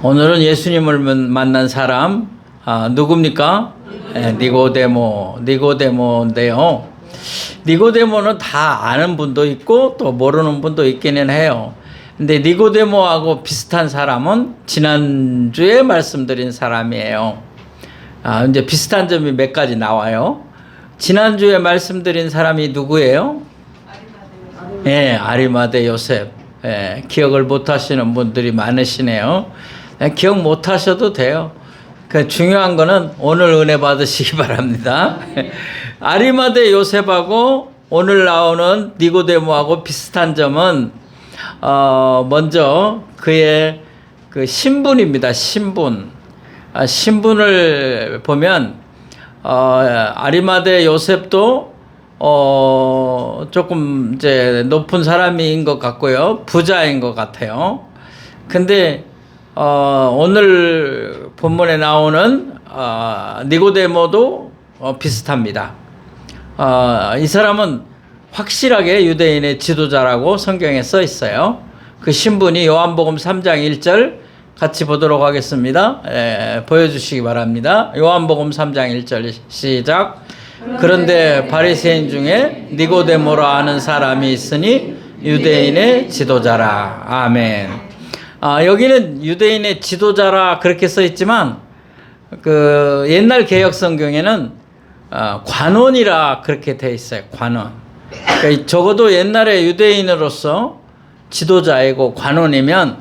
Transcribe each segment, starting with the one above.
오늘은 예수님을 만난 사람 누굽니까? 니고데모인데요. 니고데모는 다 아는 분도 있고 또 모르는 분도 있기는 해요. 근데 니고데모하고 비슷한 사람은 지난주에 말씀드린 사람이에요. 이제 비슷한 점이 몇 가지 나와요. 지난주에 말씀드린 사람이 누구예요? 아리마대 요셉. 기억을 못 하시는 분들이 많으시네요. 기억 못 하셔도 돼요. 중요한 거는 오늘 은혜 받으시기 바랍니다. 아리마대 요셉하고 오늘 나오는 니고데모하고 비슷한 점은 먼저 그의 그 신분입니다. 신분을 보면 아리마대 요셉도 조금 이제 높은 사람인 것 같고요. 부자인 것 같아요. 근데 오늘 본문에 나오는 니고데모도 비슷합니다. 이 사람은 확실하게 유대인의 지도자라고 성경에 써 있어요. 그 신분이 요한복음 3장 1절 같이 보도록 하겠습니다. 보여주시기 바랍니다. 요한복음 3장 1절 시작. 그런데 바리새인 중에 니고데모라 하는 사람이 있으니 유대인의 지도자라. 아멘. 여기는 유대인의 지도자라 그렇게 써 있지만 그 옛날 개역 성경에는 관원이라 그렇게 돼 있어요. 관원. 그러니까 적어도 옛날에 유대인으로서 지도자이고 관원이면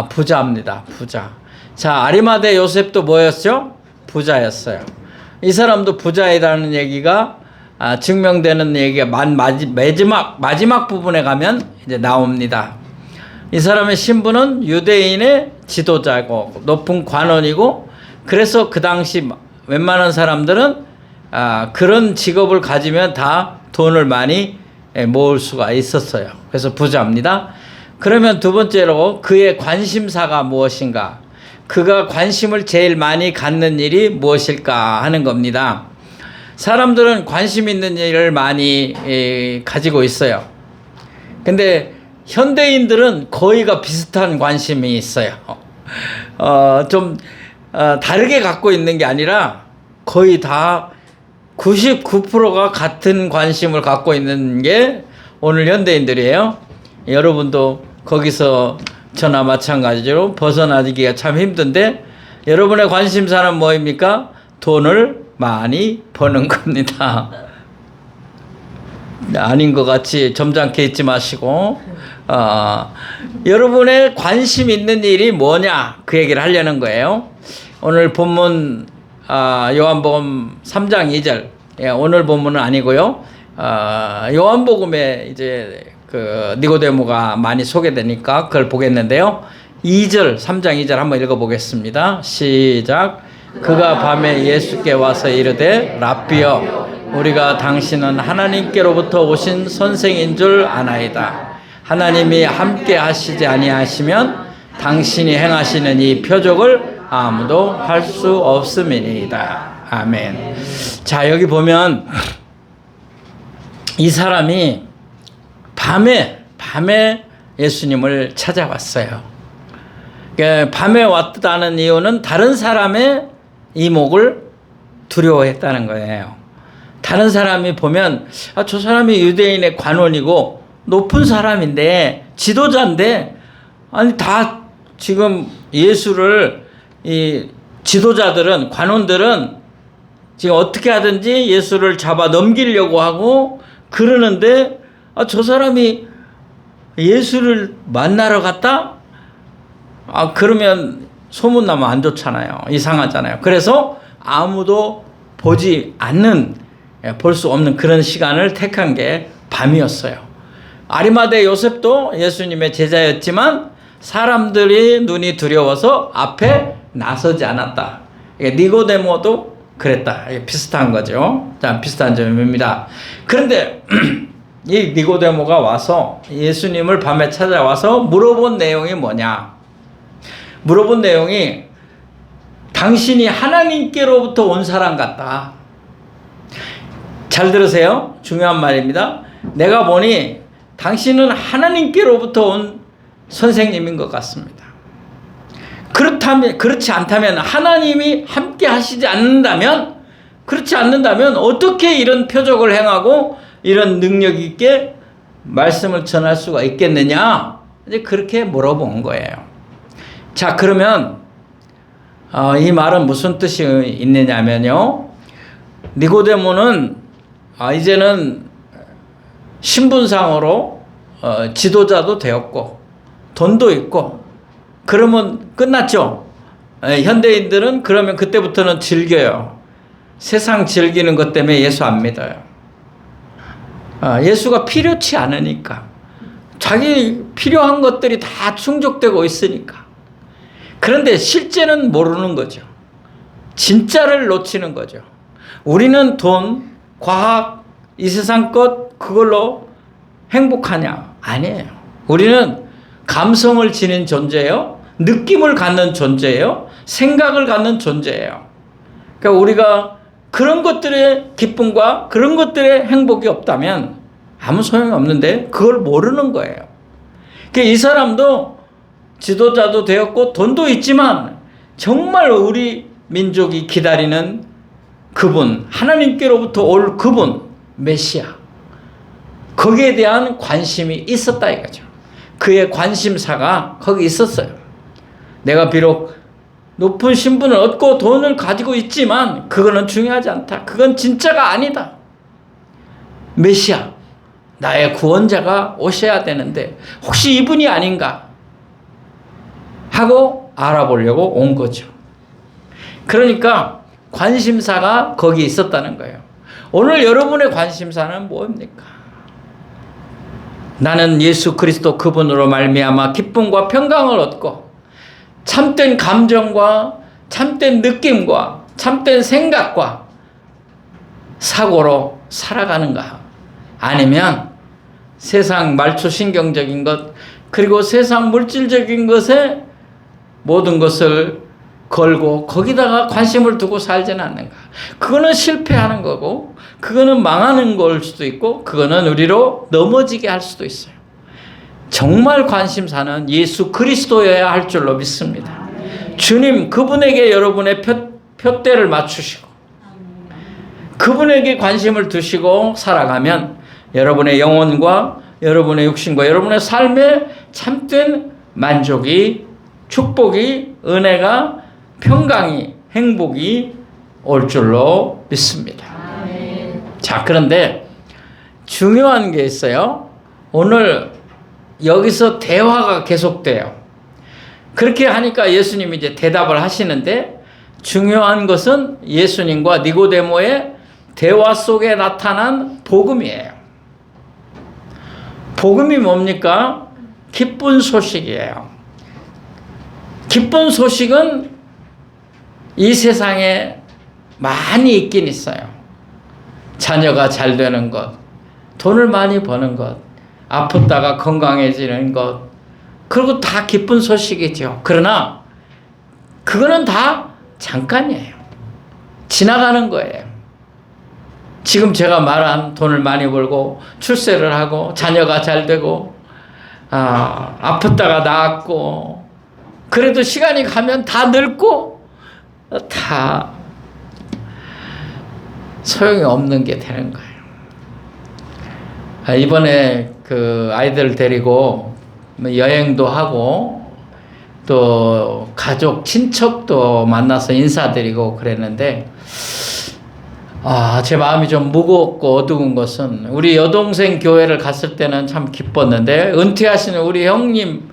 부자입니다. 부자. 자, 아리마대 요셉도 뭐였죠? 부자였어요. 이 사람도 부자이라는 얘기가 증명되는 얘기가 마지막 부분에 가면 이제 나옵니다. 이 사람의 신분은 유대인의 지도자고 높은 관원이고, 그래서 그 당시 웬만한 사람들은 그런 직업을 가지면 다 돈을 많이 모을 수가 있었어요. 그래서 부자입니다. 그러면 두 번째로 그의 관심사가 무엇인가? 그가 관심을 제일 많이 갖는 일이 무엇일까 하는 겁니다. 사람들은 관심 있는 일을 많이 가지고 있어요. 근데 현대인들은 거의가 비슷한 관심이 있어요. 좀 다르게 갖고 있는 게 아니라 거의 다 99%가 같은 관심을 갖고 있는 게 오늘 현대인들이에요. 여러분도 거기서 저나 마찬가지로 벗어나기가 참 힘든데, 여러분의 관심사는 뭐입니까? 돈을 많이 버는 겁니다. 아닌 것 같이 점잖게 있지 마시고, 여러분의 관심 있는 일이 뭐냐, 그 얘기를 하려는 거예요. 오늘 본문 요한복음 3장 2절, 오늘 본문은 아니고요. 요한복음에 이제 그 니고데모가 많이 소개되니까 그걸 보겠는데요. 2절, 3장 2절 한번 읽어보겠습니다. 시작. 그가 밤에 예수께 와서 이르되 랍비여, 우리가 당신은 하나님께로부터 오신 선생인 줄 아나이다. 하나님이 함께 하시지 아니하시면 당신이 행하시는 이 표적을 아무도 할 수 없음이니이다. 아멘. 자, 여기 보면 이 사람이 밤에 예수님을 찾아왔어요. 밤에 왔다는 이유는 다른 사람의 이목을 두려워했다는 거예요. 다른 사람이 보면 저 사람이 유대인의 관원이고 높은 사람인데, 지도자인데, 아니 다 지금 예수를, 이 지도자들은, 관원들은 지금 어떻게 하든지 예수를 잡아 넘기려고 하고 그러는데, 저 사람이 예수를 만나러 갔다? 그러면 소문나면 안 좋잖아요. 이상하잖아요. 그래서 아무도 보지 않는, 볼 수 없는 그런 시간을 택한 게 밤이었어요. 아리마대 요셉도 예수님의 제자였지만 사람들이 눈이 두려워서 앞에 나서지 않았다. 니고데모도 그랬다. 비슷한 거죠. 자, 비슷한 점입니다. 그런데 이 니고데모가 와서 예수님을 밤에 찾아와서 물어본 내용이 뭐냐? 물어본 내용이 당신이 하나님께로부터 온 사람 같다. 잘 들으세요. 중요한 말입니다. 내가 보니 당신은 하나님께로부터 온 선생님인 것 같습니다. 그렇지 않다면, 하나님이 함께 하시지 않는다면, 그렇지 않는다면 어떻게 이런 표적을 행하고 이런 능력 있게 말씀을 전할 수가 있겠느냐? 이제 그렇게 물어본 거예요. 자, 그러면 이 말은 무슨 뜻이 있느냐면요. 니고데모는 이제는 신분상으로 지도자도 되었고 돈도 있고 그러면 끝났죠. 현대인들은 그러면 그때부터는 즐겨요. 세상 즐기는 것 때문에 예수 안 믿어요. 예수가 필요치 않으니까. 자기 필요한 것들이 다 충족되고 있으니까. 그런데 실제는 모르는 거죠. 진짜를 놓치는 거죠. 우리는 돈, 과학, 이 세상 것 그걸로 행복하냐? 아니에요. 우리는 감성을 지닌 존재예요. 느낌을 갖는 존재예요. 생각을 갖는 존재예요. 그러니까 우리가 그런 것들의 기쁨과 그런 것들의 행복이 없다면 아무 소용이 없는데 그걸 모르는 거예요. 그러니까 이 사람도 지도자도 되었고 돈도 있지만 정말 우리 민족이 기다리는 그분, 하나님께로부터 올 그분, 메시아, 거기에 대한 관심이 있었다 이거죠. 그의 관심사가 거기 있었어요. 내가 비록 높은 신분을 얻고 돈을 가지고 있지만 그거는 중요하지 않다. 그건 진짜가 아니다. 메시아, 나의 구원자가 오셔야 되는데 혹시 이분이 아닌가 하고 알아보려고 온 거죠. 그러니까 관심사가 거기 있었다는 거예요. 오늘 여러분의 관심사는 뭡니까? 나는 예수 그리스도 그분으로 말미암아 기쁨과 평강을 얻고 참된 감정과 참된 느낌과 참된 생각과 사고로 살아가는가? 아니면 세상 말초신경적인 것 그리고 세상 물질적인 것에 모든 것을 걸고 거기다가 관심을 두고 살지는 않는가? 그거는 실패하는 거고 그거는 망하는 걸 수도 있고 그거는 우리로 넘어지게 할 수도 있어요. 정말 관심사는 예수 그리스도여야 할 줄로 믿습니다. 주님 그분에게 여러분의 표대를 맞추시고 그분에게 관심을 두시고 살아가면 여러분의 영혼과 여러분의 육신과 여러분의 삶에 참된 만족이, 축복이, 은혜가, 평강이, 행복이 올 줄로 믿습니다. 자, 그런데 중요한 게 있어요. 오늘 여기서 대화가 계속돼요. 그렇게 하니까 예수님이 이제 대답을 하시는데 중요한 것은 예수님과 니고데모의 대화 속에 나타난 복음이에요. 복음이 뭡니까? 기쁜 소식이에요. 기쁜 소식은 이 세상에 많이 있긴 있어요. 자녀가 잘 되는 것, 돈을 많이 버는 것, 아프다가 건강해지는 것, 그리고 다 기쁜 소식이죠. 그러나 그거는 다 잠깐이에요. 지나가는 거예요. 지금 제가 말한 돈을 많이 벌고 출세를 하고 자녀가 잘 되고 아프다가 나았고 그래도 시간이 가면 다 늙고 다 소용이 없는 게 되는 거예요. 이번에 그 아이들 데리고 여행도 하고 또 가족 친척도 만나서 인사드리고 그랬는데 제 마음이 좀 무겁고 어두운 것은 우리 여동생 교회를 갔을 때는 참 기뻤는데 은퇴하시는 우리 형님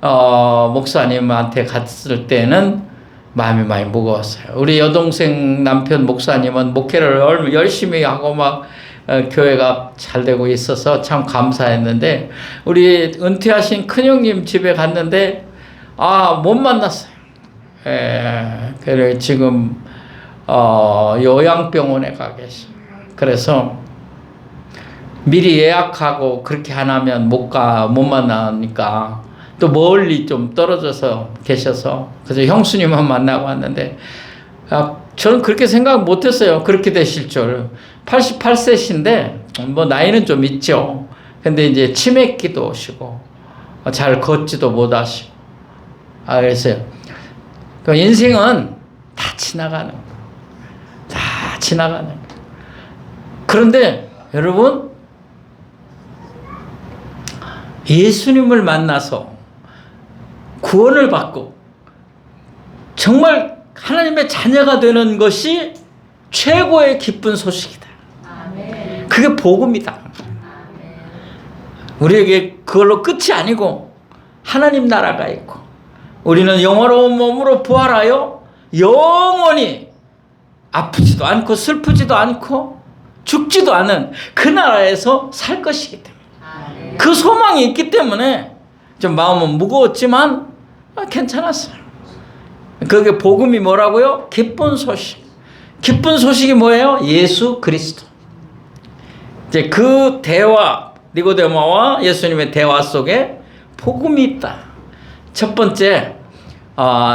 목사님한테 갔을 때는 마음이 많이 무거웠어요. 우리 여동생 남편 목사님은 목회를 얼마나 열심히 하고 막 교회가 잘 되고 있어서 참 감사했는데 우리 은퇴하신 큰형님 집에 갔는데 못 만났어요. 그래 지금 요양병원에 가 계셔요. 그래서 미리 예약하고 그렇게 안 하면 못 만나니까 또 멀리 좀 떨어져서 계셔서 그래서 형수님만 만나고 왔는데 저는 그렇게 생각 못했어요. 그렇게 되실 줄. 88세신데 뭐 나이는 좀 있죠. 근데 이제 치매기도 오시고 잘 걷지도 못하시고 그래서 그 인생은 다 지나가는, 다 지나가는. 그런데 여러분, 예수님을 만나서 구원을 받고 정말 하나님의 자녀가 되는 것이 최고의 기쁜 소식이다. 그게 복음이다. 우리에게 그걸로 끝이 아니고 하나님 나라가 있고 우리는 영원한 몸으로 부활하여 영원히 아프지도 않고 슬프지도 않고 죽지도 않은 그 나라에서 살 것이기 때문에 그 소망이 있기 때문에 좀 마음은 무거웠지만 괜찮았어요. 그게 복음이 뭐라고요? 기쁜 소식. 기쁜 소식이 뭐예요? 예수 그리스도. 이제 그 대화, 니고데모와 예수님의 대화 속에 복음이 있다. 첫 번째,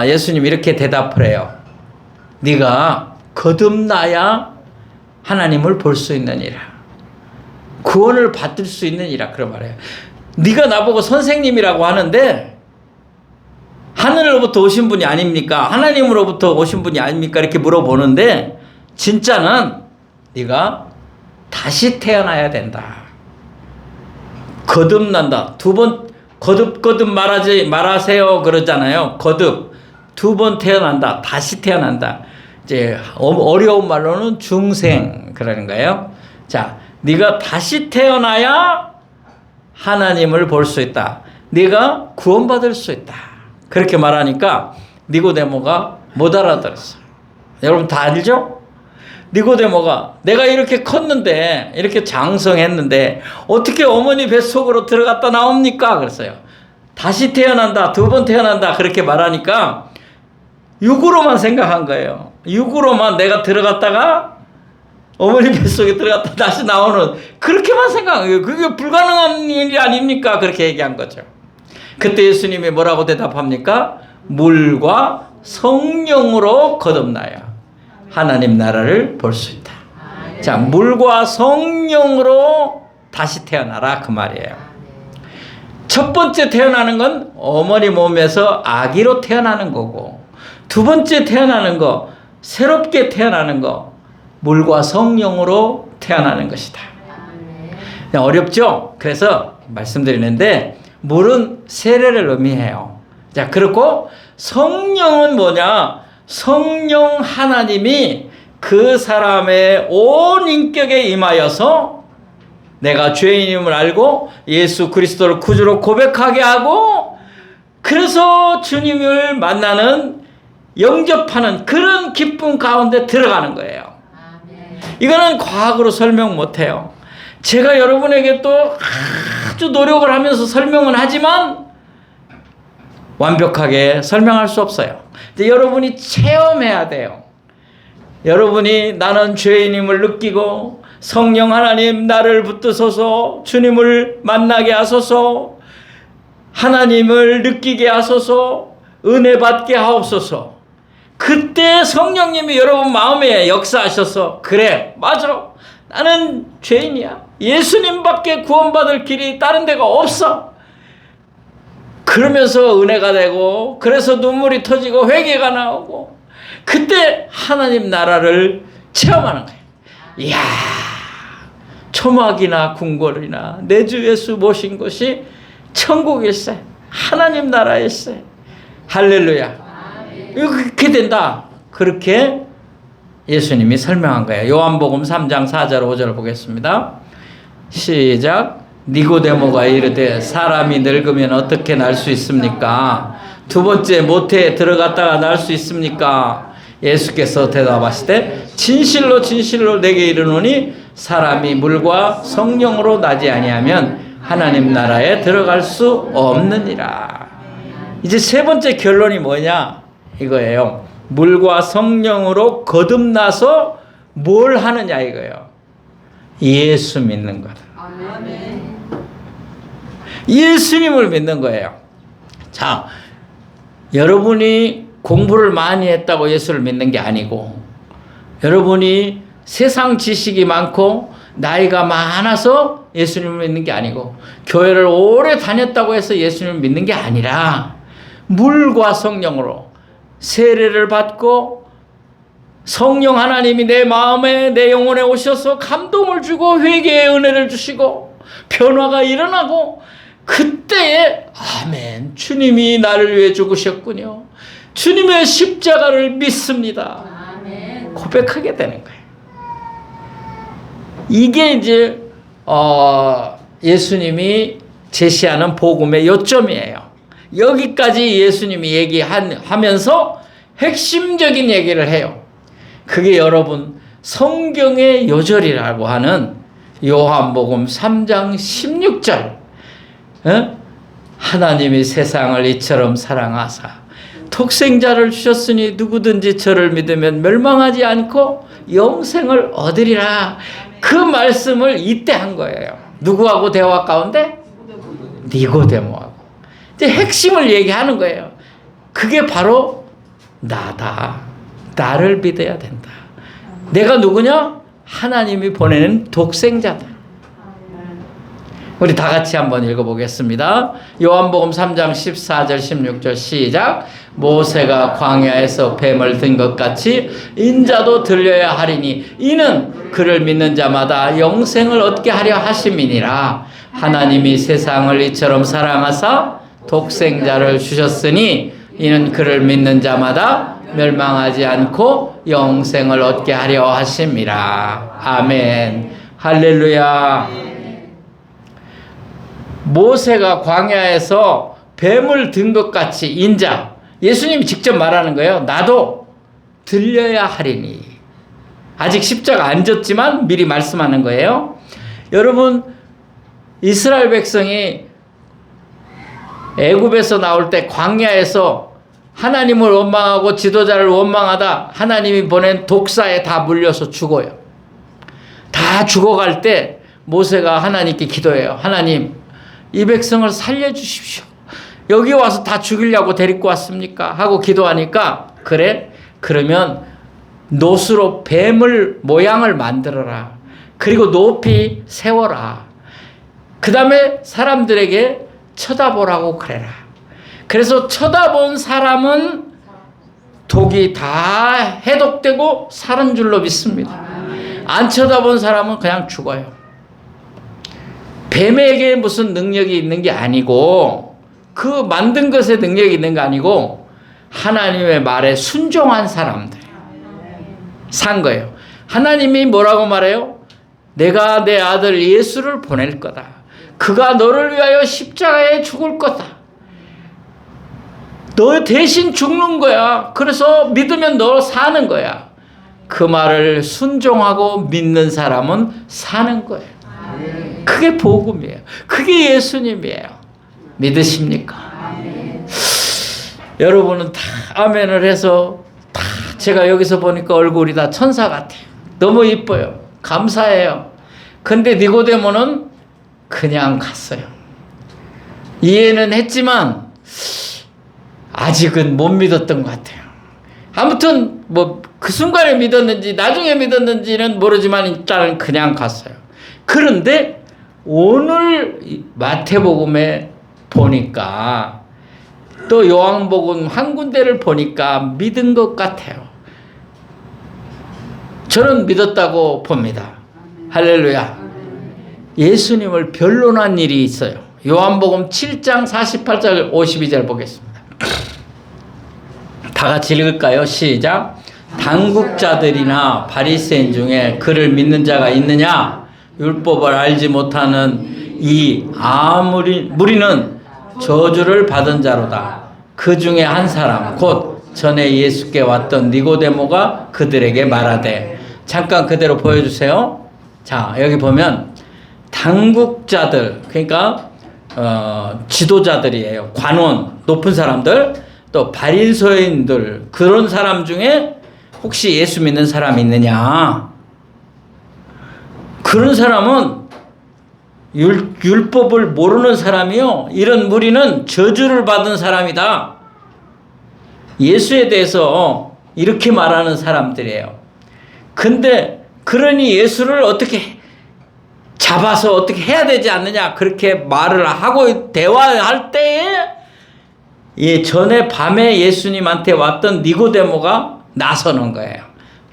예수님이 이렇게 대답을 해요. 네가 거듭나야 하나님을 볼 수 있느니라. 구원을 받을 수 있느니라. 그런 말이에요. 네가 나보고 선생님이라고 하는데 하늘로부터 오신 분이 아닙니까? 하나님으로부터 오신 분이 아닙니까? 이렇게 물어보는데 진짜는 네가 다시 태어나야 된다. 거듭난다. 두 번 거듭 말하세요 그러잖아요. 거듭 두 번 태어난다. 다시 태어난다. 이제 어려운 말로는 중생 그러는 거예요. 자, 네가 다시 태어나야 하나님을 볼 수 있다. 네가 구원받을 수 있다. 그렇게 말하니까 니고데모가 못 알아들었어요. 여러분 다 알죠? 니고데모가 내가 이렇게 컸는데 이렇게 장성했는데 어떻게 어머니 뱃속으로 들어갔다 나옵니까? 그랬어요. 다시 태어난다. 두 번 태어난다. 그렇게 말하니까 육으로만 생각한 거예요. 육으로만 내가 들어갔다가 어머니 뱃속에 들어갔다 다시 나오는 그렇게만 생각한 거예요. 그게 불가능한 일이 아닙니까? 그렇게 얘기한 거죠. 그때 예수님이 뭐라고 대답합니까? 물과 성령으로 거듭나야 하나님 나라를 볼 수 있다. 자, 물과 성령으로 다시 태어나라 그 말이에요. 첫 번째 태어나는 건 어머니 몸에서 아기로 태어나는 거고 두 번째 태어나는 거 새롭게 태어나는 거 물과 성령으로 태어나는 것이다. 어렵죠? 그래서 말씀드리는데 물은 세례를 의미해요. 자, 그렇고 성령은 뭐냐? 성령 하나님이 그 사람의 온 인격에 임하여서 내가 죄인임을 알고 예수 그리스도를 구주로 고백하게 하고 그래서 주님을 만나는 영접하는 그런 기쁨 가운데 들어가는 거예요. 이거는 과학으로 설명 못해요. 제가 여러분에게 또 아주 노력을 하면서 설명은 하지만 완벽하게 설명할 수 없어요. 이제 여러분이 체험해야 돼요. 여러분이 나는 죄인임을 느끼고 성령 하나님 나를 붙드소서 주님을 만나게 하소서 하나님을 느끼게 하소서 은혜 받게 하옵소서. 그때 성령님이 여러분 마음에 역사하셔서 그래 맞아 나는 죄인이야. 예수님밖에 구원받을 길이 다른 데가 없어. 그러면서 은혜가 되고 그래서 눈물이 터지고 회개가 나오고 그때 하나님 나라를 체험하는 거예요. 이야 초막이나 궁궐이나 내 주 예수 모신 곳이 천국일세 하나님 나라일세 할렐루야. 이렇게 된다. 그렇게 예수님이 설명한 거예요. 요한복음 3장 4절 5절 보겠습니다. 시작. 니고데모가 이르되 사람이 늙으면 어떻게 날 수 있습니까? 두 번째 모태에 들어갔다가 날 수 있습니까? 예수께서 대답하시되 진실로 진실로 내게 이르노니 사람이 물과 성령으로 나지 아니하면 하나님 나라에 들어갈 수 없느니라. 이제 세 번째 결론이 뭐냐 이거예요. 물과 성령으로 거듭나서 뭘 하느냐 이거예요. 예수 믿는 거다. 예수님을 믿는 거예요. 자, 여러분이 공부를 많이 했다고 예수를 믿는 게 아니고 여러분이 세상 지식이 많고 나이가 많아서 예수님을 믿는 게 아니고 교회를 오래 다녔다고 해서 예수님을 믿는 게 아니라 물과 성령으로 세례를 받고 성령 하나님이 내 마음에 내 영혼에 오셔서 감동을 주고 회개의 은혜를 주시고 변화가 일어나고 그때에 아멘, 주님이 나를 위해 죽으셨군요, 주님의 십자가를 믿습니다, 아멘. 고백하게 되는 거예요. 이게 이제 예수님이 제시하는 복음의 요점이에요. 여기까지 예수님이 얘기하면서 핵심적인 얘기를 해요. 그게 여러분 성경의 요절이라고 하는 요한복음 3장 16절. 하나님이 세상을 이처럼 사랑하사 독생자를 주셨으니 누구든지 저를 믿으면 멸망하지 않고 영생을 얻으리라. 그 말씀을 이때 한 거예요. 누구하고 대화 가운데? 니고데모하고. 이제 핵심을 얘기하는 거예요. 그게 바로 나다. 나를 믿어야 된다. 내가 누구냐? 하나님이 보내는 독생자다. 우리 다 같이 한번 읽어보겠습니다. 요한복음 3장 14절 16절 시작. 모세가 광야에서 뱀을 든 것 같이 인자도 들려야 하리니 이는 그를 믿는 자마다 영생을 얻게 하려 하심이니라. 하나님이 세상을 이처럼 사랑하사 독생자를 주셨으니 이는 그를 믿는 자마다 멸망하지 않고 영생을 얻게 하려 하심이라. 아멘. 할렐루야. 모세가 광야에서 뱀을 든 것 같이 인자, 예수님이 직접 말하는 거예요. 나도 들려야 하리니. 아직 십자가 안 졌지만 미리 말씀하는 거예요. 여러분, 이스라엘 백성이 애굽에서 나올 때 광야에서 하나님을 원망하고 지도자를 원망하다 하나님이 보낸 독사에 다 물려서 죽어요. 다 죽어갈 때 모세가 하나님께 기도해요. 하나님, 이 백성을 살려주십시오. 여기 와서 다 죽이려고 데리고 왔습니까? 하고 기도하니까 그래? 그러면 놋으로 뱀을 모양을 만들어라. 그리고 높이 세워라. 그 다음에 사람들에게 쳐다보라고 그래라. 그래서 쳐다본 사람은 독이 다 해독되고 사는 줄로 믿습니다. 안 쳐다본 사람은 그냥 죽어요. 뱀에게 무슨 능력이 있는 게 아니고 그 만든 것에 능력이 있는 게 아니고 하나님의 말에 순종한 사람들 산 거예요. 하나님이 뭐라고 말해요? 내가 내 아들 예수를 보낼 거다. 그가 너를 위하여 십자가에 죽을 거다. 너 대신 죽는 거야. 그래서 믿으면 너 사는 거야. 그 말을 순종하고 믿는 사람은 사는 거예요. 그게 복음이에요. 그게 예수님이에요. 믿으십니까? 여러분은 다 아멘을 해서 다 제가 여기서 보니까 얼굴이 다 천사 같아요. 너무 이뻐요. 감사해요. 근데 니고데모는 그냥 갔어요. 이해는 했지만 아직은 못 믿었던 것 같아요. 아무튼 뭐 그 순간에 믿었는지 나중에 믿었는지는 모르지만 일단은 그냥 갔어요. 그런데 오늘 마태복음에 보니까 또 요한복음 한 군데를 보니까 믿은 것 같아요. 저는 믿었다고 봅니다. 할렐루야. 예수님을 변론한 일이 있어요. 요한복음 7장 48절 52절 보겠습니다. 다 같이 읽을까요? 시작. 당국자들이나 바리새인 중에 그를 믿는 자가 있느냐? 율법을 알지 못하는 이 무리는 저주를 받은 자로다. 그 중에 한 사람 곧 전에 예수께 왔던 니고데모가 그들에게 말하되. 잠깐 그대로 보여주세요. 자, 여기 보면 당국자들, 그러니까 지도자들이에요. 관원, 높은 사람들, 또 바리새인들, 그런 사람 중에 혹시 예수 믿는 사람 있느냐? 그런 사람은 율법을 모르는 사람이요. 이런 무리는 저주를 받은 사람이다. 예수에 대해서 이렇게 말하는 사람들이에요. 근데 그러니 예수를 어떻게 잡아서 어떻게 해야 되지 않느냐? 그렇게 말을 하고 대화할 때에 전에 밤에 예수님한테 왔던 니고데모가 나서는 거예요.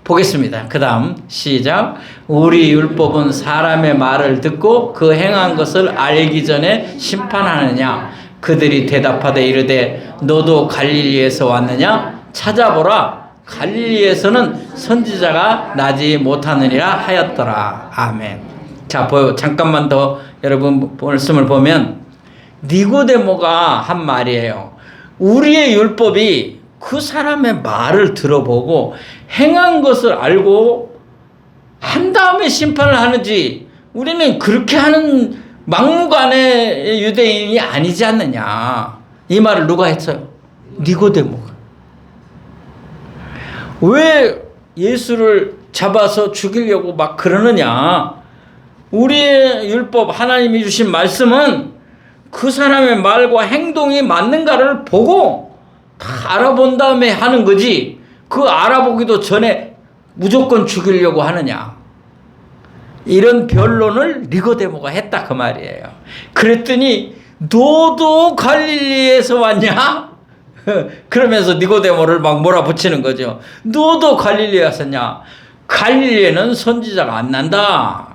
보겠습니다. 그 다음 시작. 우리 율법은 사람의 말을 듣고 그 행한 것을 알기 전에 심판하느냐. 그들이 대답하되 이르되 너도 갈릴리에서 왔느냐. 찾아보라. 갈릴리에서는 선지자가 나지 못하느니라 하였더라. 아멘. 자, 잠깐만 더 여러분 말씀을 보면 니고데모가 한 말이에요. 우리의 율법이 그 사람의 말을 들어보고 행한 것을 알고 한 다음에 심판을 하는지, 우리는 그렇게 하는 막무가내 유대인이 아니지 않느냐. 이 말을 누가 했어요? 니고데모가. 왜 예수를 잡아서 죽이려고 막 그러느냐. 우리의 율법, 하나님이 주신 말씀은 그 사람의 말과 행동이 맞는가를 보고 다 알아본 다음에 하는 거지, 그 알아보기도 전에 무조건 죽이려고 하느냐. 이런 변론을 니고데모가 했다 그 말이에요. 그랬더니 너도 갈릴리에서 왔냐? 그러면서 니고데모를 막 몰아붙이는 거죠. 너도 갈릴리에 왔었냐? 갈릴리에는 선지자가 안 난다.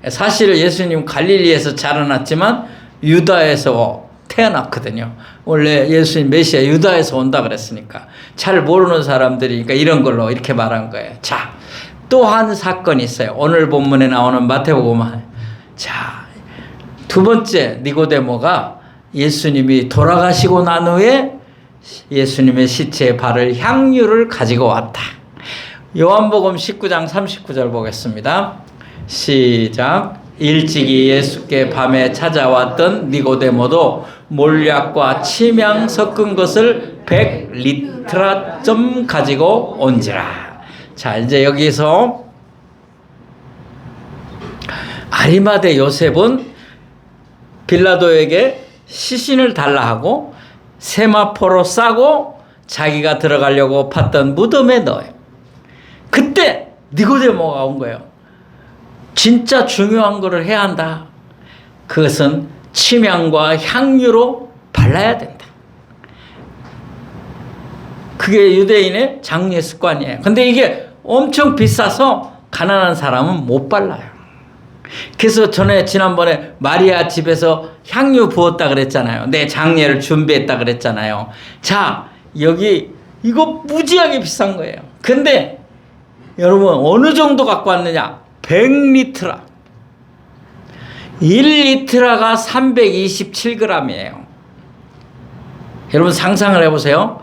사실 예수님 갈릴리에서 자라났지만 유다에서 태어났거든요. 원래 예수님 메시아 유다에서 온다 그랬으니까 잘 모르는 사람들이니까 이런 걸로 이렇게 말한 거예요. 자, 또 한 사건이 있어요. 오늘 본문에 나오는 마태복음. 자, 두 번째 니고데모가 예수님이 돌아가시고 난 후에 예수님의 시체에 바를 향유를 가지고 왔다. 요한복음 19장 39절 보겠습니다. 시작. 일찍이 예수께 밤에 찾아왔던 니고데모도 몰약과 침향 섞은 것을 100리트라쯤 가지고 온지라. 자, 이제 여기서 아리마대 요셉은 빌라도에게 시신을 달라 하고 세마포로 싸고 자기가 들어가려고 팠던 무덤에 넣어요. 그때 니고데모가 온 거예요. 진짜 중요한 거를 해야 한다. 그것은 침향과 향유로 발라야 된다. 그게 유대인의 장례 습관이에요. 근데 이게 엄청 비싸서 가난한 사람은 못 발라요. 그래서 지난번에 마리아 집에서 향유 부었다 그랬잖아요. 내 장례를 준비했다 그랬잖아요. 자, 여기 이거 무지하게 비싼 거예요. 근데 여러분 어느 정도 갖고 왔느냐? 100리트라. 1리트라가 327g이에요. 여러분 상상을 해보세요.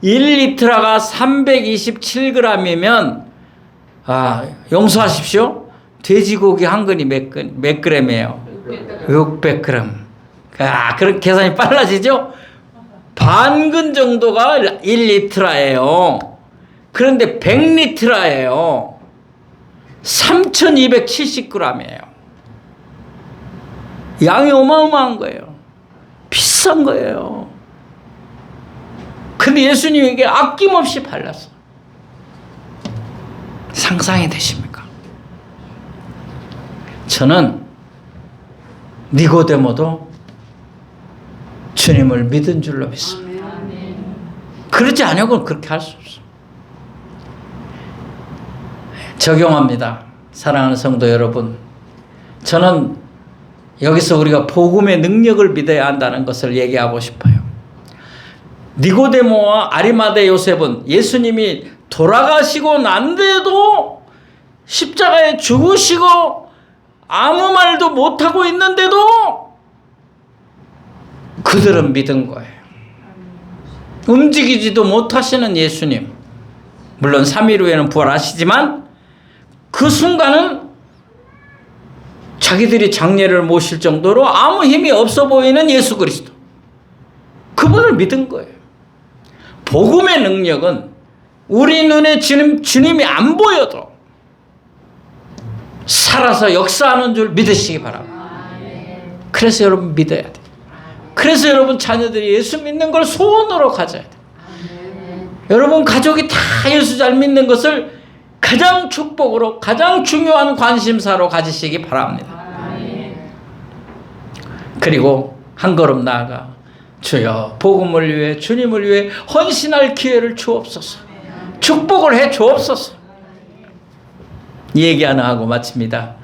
1리트라가 327g이면 용서하십시오. 돼지고기 한 근이 몇 g이에요? 600g. 그런 계산이 빨라지죠? 반근 정도가 1리트라예요. 그런데 100리트라예요. 3270g이에요. 양이 어마어마한 거예요. 비싼 거예요. 근데 예수님에게 아낌없이 발랐어. 상상이 되십니까? 저는 니고데모도 주님을 믿은 줄로 믿습니다. 그렇지 않으면 그렇게 할 수 없어. 적용합니다. 사랑하는 성도 여러분, 저는 여기서 우리가 복음의 능력을 믿어야 한다는 것을 얘기하고 싶어요. 니고데모와 아리마대 요셉은 예수님이 돌아가시고 난데도 십자가에 죽으시고 아무 말도 못하고 있는데도 그들은 믿은 거예요. 움직이지도 못하시는 예수님, 물론 3일 후에는 부활하시지만 그 순간은 자기들이 장례를 모실 정도로 아무 힘이 없어 보이는 예수 그리스도, 그분을 믿은 거예요. 복음의 능력은 우리 눈에 주님이 안 보여도 살아서 역사하는 줄 믿으시기 바랍니다. 그래서 여러분 믿어야 돼요. 그래서 여러분 자녀들이 예수 믿는 걸 소원으로 가져야 돼요. 여러분 가족이 다 예수 잘 믿는 것을 가장 축복으로, 가장 중요한 관심사로 가지시기 바랍니다. 그리고 한 걸음 나아가 주여 복음을 위해 주님을 위해 헌신할 기회를 주옵소서. 축복을 해 주옵소서. 이 얘기 하나 하고 마칩니다.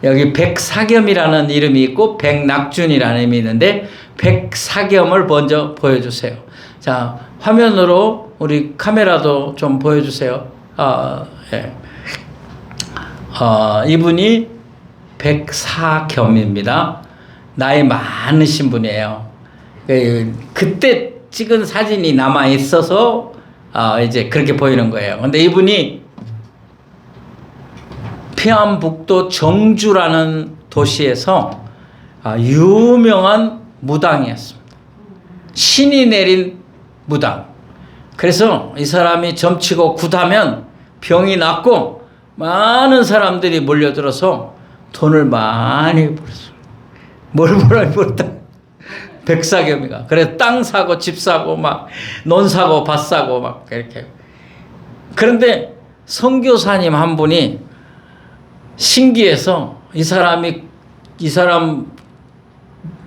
여기 백사겸이라는 이름이 있고 백낙준이라는 이름이 있는데 백사겸을 먼저 보여주세요. 자, 화면으로 우리 카메라도 좀 보여주세요. 예. 이분이 백사겸입니다. 나이 많으신 분이에요. 그때 찍은 사진이 남아 있어서 이제 그렇게 보이는 거예요. 근데 이분이 평안북도 정주라는 도시에서 유명한 무당이었습니다. 신이 내린 무당. 그래서 이 사람이 점치고 굿하면 병이 낫고 많은 사람들이 몰려들어서 돈을 많이 벌었어요. 뭘 벌었다. 백사겸이가. 그래서 땅 사고 집 사고 막 논 사고 밭 사고 막 이렇게. 그런데 선교사님 한 분이 신기해서 이 사람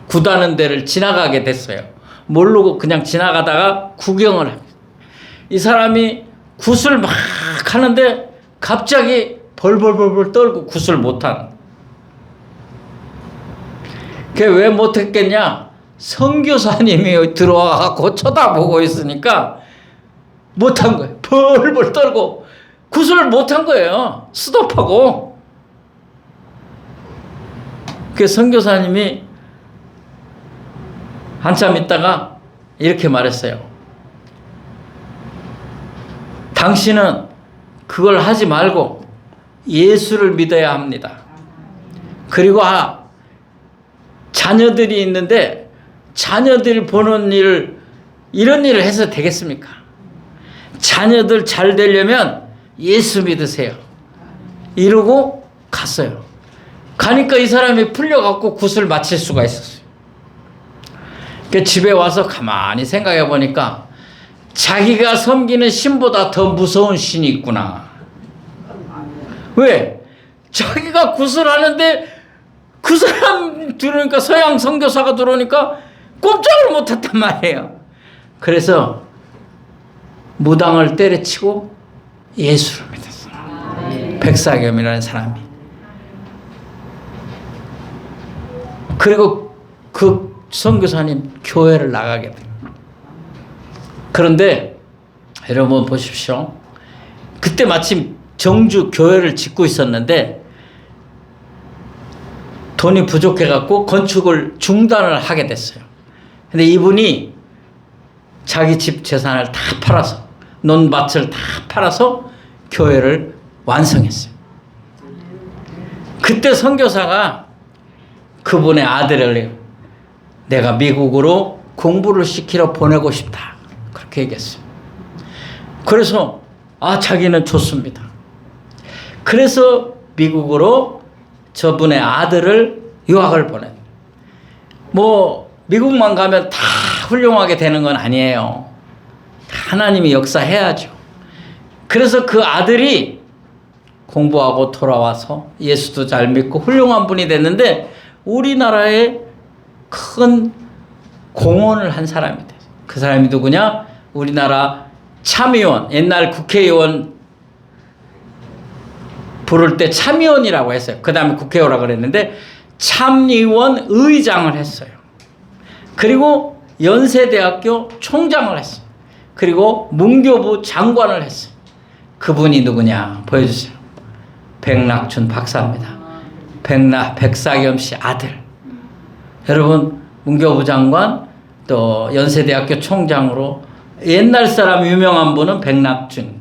굿하는 데를 지나가게 됐어요. 모르고 그냥 지나가다가 구경을 합니다. 이 사람이 굿을 막 하는데 갑자기 벌벌벌벌 떨고 굿을 못한. 그게 왜 못했겠냐? 선교사님이 들어와갖고 쳐다보고 있으니까 못한 거예요. 벌벌 떨고 굿을 못한 거예요. 스톱하고. 그 선교사님이 한참 있다가 이렇게 말했어요. 당신은 그걸 하지 말고 예수를 믿어야 합니다. 그리고 자녀들이 있는데 자녀들이 보는 이런 일을 해서 되겠습니까? 자녀들 잘 되려면 예수 믿으세요. 이러고 갔어요. 가니까 이 사람이 풀려갖고 굿을 마칠 수가 있었어요. 그 집에 와서 가만히 생각해 보니까 자기가 섬기는 신보다 더 무서운 신이 있구나. 왜? 자기가 굿을 하는데 그 사람 들으니까 서양 선교사가 들어오니까 꼼짝을 못했단 말이에요. 그래서 무당을 때려치고 예수를 믿었어요. 백사겸이라는 사람이. 그리고 그 선교사님 교회를 나가게 돼요. 그런데 여러분 보십시오. 그때 마침 정주 교회를 짓고 있었는데 돈이 부족해갖고 건축을 중단을 하게 됐어요. 근데 이분이 자기 집 재산을 다 팔아서 논밭을 다 팔아서 교회를 완성했어요. 그때 선교사가 그분의 아들을 내가 미국으로 공부를 시키러 보내고 싶다. 그렇게 얘기했어요. 그래서 자기는 좋습니다. 그래서 미국으로 저분의 아들을 유학을 보내요. 미국만 가면 다 훌륭하게 되는 건 아니에요. 하나님이 역사해야죠. 그래서 그 아들이 공부하고 돌아와서 예수도 잘 믿고 훌륭한 분이 됐는데 우리나라에 큰 공헌을 한 사람이 됐어요. 그 사람이 누구냐? 우리나라 참의원, 옛날 국회의원 부를 때 참의원이라고 했어요. 그 다음에 국회의원이라고 그랬는데 참의원 의장을 했어요. 그리고 연세대학교 총장을 했어요. 그리고 문교부 장관을 했어요. 그분이 누구냐? 보여주세요. 백낙준 박사입니다. 백사겸 씨 아들. 여러분 문교부 장관 또 연세대학교 총장으로 옛날 사람 유명한 분은 백낙준.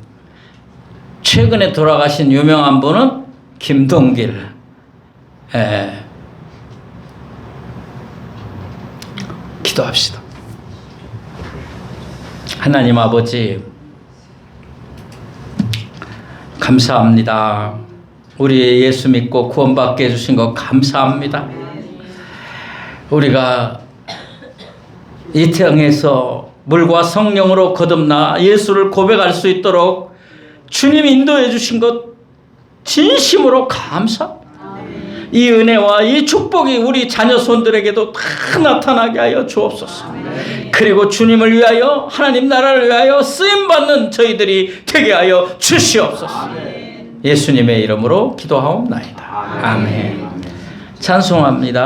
최근에 돌아가신 유명한 분은 김동길. 기도합시다. 하나님 아버지 감사합니다. 우리 예수 믿고 구원받게 해주신 것 감사합니다. 우리가 이 땅에서 물과 성령으로 거듭나 예수를 고백할 수 있도록 주님이 인도해 주신 것 진심으로 감사합니다. 이 은혜와 이 축복이 우리 자녀 손들에게도 다 나타나게 하여 주옵소서. 그리고 주님을 위하여 하나님 나라를 위하여 쓰임받는 저희들이 되게 하여 주시옵소서. 예수님의 이름으로 기도하옵나이다. 아멘. 찬송합니다.